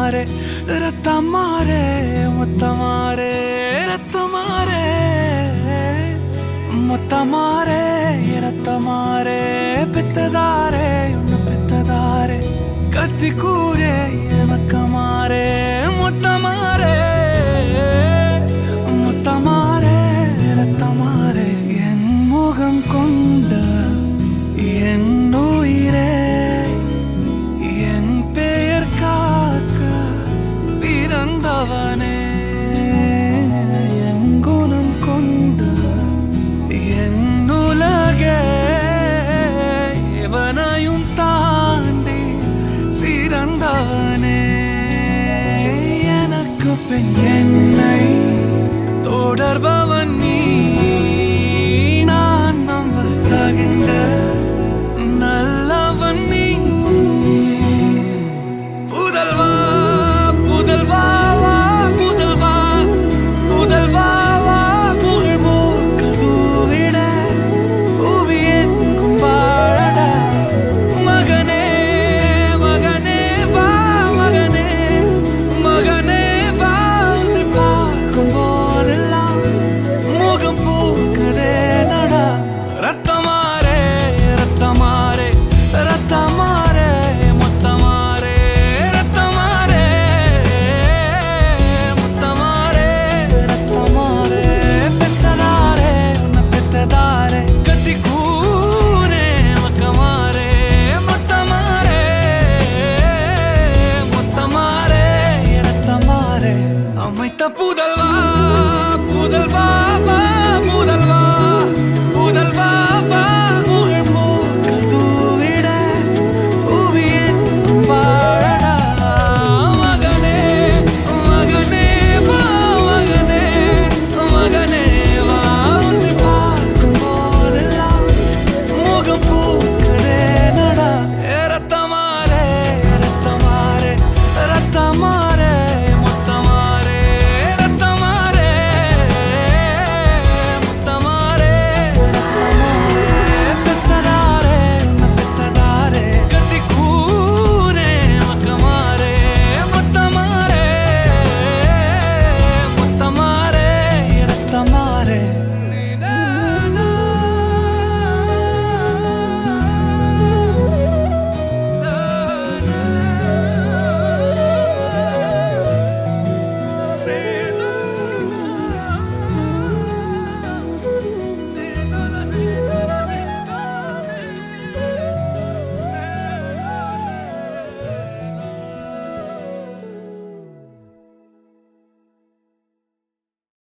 ரத்தமாரே ரத்தமாரே முத்தமாரே ரத்தமாரே முத்தமாரே ரத்தமாரே பெத்ததாரே உன்னை பெத்ததாரே கத்தி கூரே மக்கமாரே முத்தமாரே முத்தமாரே ரத்தமாரே என் முகம் கொண்ட என் உயிரே என் பெயர் காக்க பிறந்தவனே என் குணம் கொண்ட என் உலகே எவனையும் தாண்டி சிறந்தவனே எனக்கு பெண் என்னை தொடர்பவன் நீ நான் நம்ப தகின்ற நல்லவன் நீ புதல்வா புதல்வா புதல்வா புதல்வா புகழ் மூக்க தூவிட புவி எங்கும் வாழட மகனே மகனே வா மகனே மகனே வா உன்னை பார்க்கும் போதெல்லாம் முகம் பூக்குதே நடா ரத்தமாரே ரத்தமாரே ரத்தமாரே முத்தமாரே ரத்தமாரே முத்தமாரே ரத்தமாரே பெத்ததாரே உன்னை பெத்ததாரே கத்தி கூரே மக்கமாரே முத்தமாரே முத்தமாரே ரத்தமாரே அமைத்த புதல்வா புதல்வா